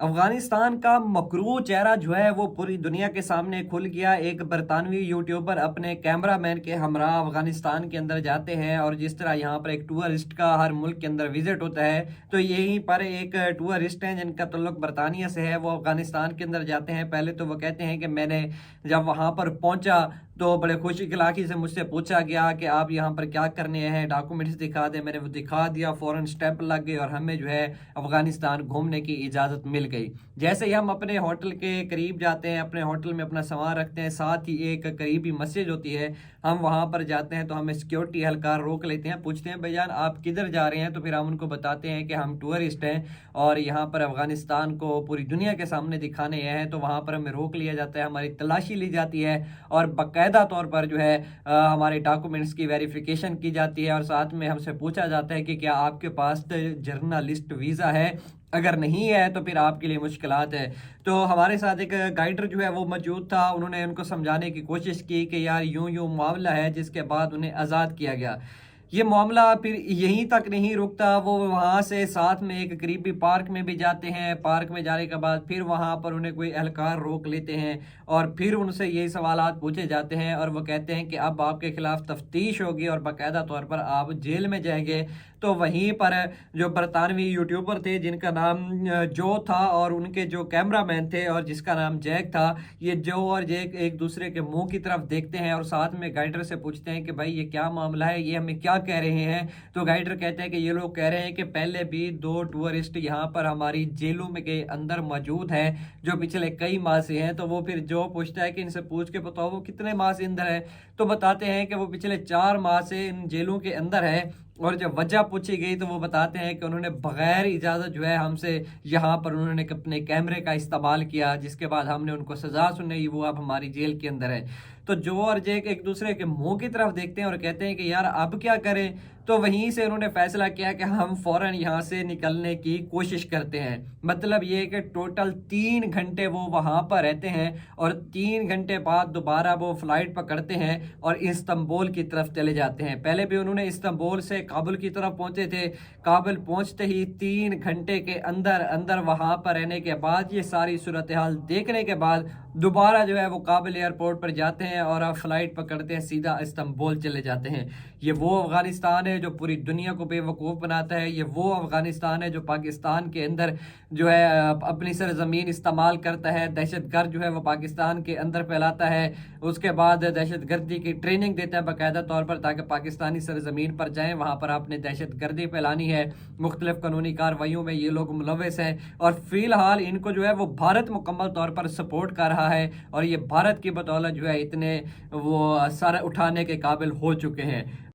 افغانستان کا مکروہ چہرہ جو ہے وہ پوری دنیا کے سامنے کھل گیا۔ ایک برطانوی یوٹیوبر اپنے کیمرہ مین کے ہمراہ افغانستان کے اندر جاتے ہیں، اور جس طرح یہاں پر ایک ٹورسٹ کا ہر ملک کے اندر وزٹ ہوتا ہے، تو یہیں پر ایک ٹورسٹ ہیں جن کا تعلق برطانیہ سے ہے، وہ افغانستان کے اندر جاتے ہیں۔ پہلے تو وہ کہتے ہیں کہ میں نے جب وہاں پر پہنچا تو بڑے خوش اخلاقی سے مجھ سے پوچھا گیا کہ آپ یہاں پر کیا کرنے ہیں، ڈاکومنٹس دکھا دیں۔ میں نے وہ دکھا دیا، فوراً اسٹیمپ لگ گئی اور ہمیں جو ہے افغانستان گھومنے کی اجازت مل گئی۔ جیسے ہی ہم اپنے ہوٹل کے قریب جاتے ہیں، اپنے ہوٹل میں اپنا سامان رکھتے ہیں، ساتھ ہی ایک قریبی مسجد ہوتی ہے، ہم وہاں پر جاتے ہیں تو ہمیں سیکیورٹی اہلکار روک لیتے ہیں، پوچھتے ہیں بھائی جان آپ کدھر جا رہے ہیں؟ تو پھر ہم ان کو بتاتے ہیں کہ ہم ٹورسٹ ہیں اور یہاں پر افغانستان کو پوری دنیا کے سامنے دکھانے آئے ہیں۔ تو وہاں پر ہمیں روک لیا جاتا ہے، ہماری تلاشی لی جاتی ہے اور باقاعدہ طور پر جو ہے ہمارے ڈاکومنٹس کی ویریفیکیشن کی جاتی ہے، اور ساتھ میں ہم سے پوچھا جاتا ہے کہ کیا آپ کے پاس جرنلسٹ ویزا ہے؟ اگر نہیں ہے تو پھر آپ کے لیے مشکلات ہے۔ تو ہمارے ساتھ ایک گائیڈر جو ہے وہ موجود تھا، انہوں نے ان کو سمجھانے کی کوشش کی کہ یار یوں یوں معاملہ ہے، جس کے بعد انہیں آزاد کیا گیا۔ یہ معاملہ پھر یہیں تک نہیں رکتا، وہ وہاں سے ساتھ میں ایک قریبی پارک میں بھی جاتے ہیں۔ پارک میں جانے کے بعد پھر وہاں پر انہیں کوئی اہلکار روک لیتے ہیں اور پھر ان سے یہی سوالات پوچھے جاتے ہیں، اور وہ کہتے ہیں کہ اب آپ کے خلاف تفتیش ہوگی اور باقاعدہ طور پر آپ جیل میں جائیں گے۔ تو وہیں پر جو برطانوی یوٹیوبر تھے جن کا نام جو تھا، اور ان کے جو کیمرہ مین تھے اور جس کا نام جیک تھا، یہ جو اور جیک ایک دوسرے کے منہ کی طرف دیکھتے ہیں اور ساتھ میں گائیڈر سے پوچھتے ہیں کہ بھائی یہ کیا معاملہ ہے، یہ ہمیں کیا کہہ رہے ہیں؟ تو گائیڈر کہتے ہیں کہ یہ لوگ کہہ رہے ہیں کہ پہلے بھی 2 ٹورسٹ یہاں پر ہماری جیلوں میں کے اندر موجود ہیں جو پچھلے کئی ماہ سے ہیں۔ تو وہ پھر جو پوچھتا ہے کہ ان سے پوچھ کے بتاؤ وہ کتنے ماہ سے اندر ہے، تو بتاتے ہیں کہ وہ پچھلے 4 ماہ سے ان جیلوں کے اندر ہے۔ اور جب وجہ پوچھی گئی تو وہ بتاتے ہیں کہ انہوں نے بغیر اجازت جو ہے ہم سے یہاں پر انہوں نے اپنے کیمرے کا استعمال کیا، جس کے بعد ہم نے ان کو سزا سنائی، وہ اب ہماری جیل کے اندر ہے۔ تو جو اور جیک ایک دوسرے کے منہ کی طرف دیکھتے ہیں اور کہتے ہیں کہ یار اب کیا کریں؟ تو وہیں سے انہوں نے فیصلہ کیا کہ ہم فوراً یہاں سے نکلنے کی کوشش کرتے ہیں۔ مطلب یہ کہ ٹوٹل 3 گھنٹے وہ وہاں پر رہتے ہیں اور 3 گھنٹے بعد دوبارہ وہ فلائٹ پکڑتے ہیں اور استنبول کی طرف چلے جاتے ہیں۔ پہلے بھی انہوں نے استنبول سے کابل کی طرف پہنچے تھے، کابل پہنچتے ہی 3 گھنٹے کے اندر وہاں پر رہنے کے بعد، یہ ساری صورتحال دیکھنے کے بعد دوبارہ جو ہے وہ کابل ایئرپورٹ پر جاتے ہیں اور اب فلائٹ پکڑتے ہیں، سیدھا استنبول چلے جاتے ہیں۔ یہ وہ افغانستان ہے جو پوری دنیا کو بے وقوف بناتا ہے، یہ وہ افغانستان ہے جو پاکستان کے اندر جو ہے اپنی سرزمین استعمال کرتا ہے، دہشت گرد جو ہے وہ پاکستان کے اندر پھیلاتا ہے، اس کے بعد دہشت گردی کی ٹریننگ دیتا ہے باقاعدہ طور پر تاکہ پاکستانی سرزمین پر جائیں، وہاں پر آپ نے دہشت گردی پھیلانی ہے۔ مختلف قانونی کارروائیوں میں یہ لوگ ملوث ہیں، اور فی الحال ان کو جو ہے وہ بھارت مکمل طور پر سپورٹ کر رہا ہے، اور یہ بھارت کی بدولت جو ہے اتنے وہ سر اٹھانے کے قابل ہو چکے ہیں۔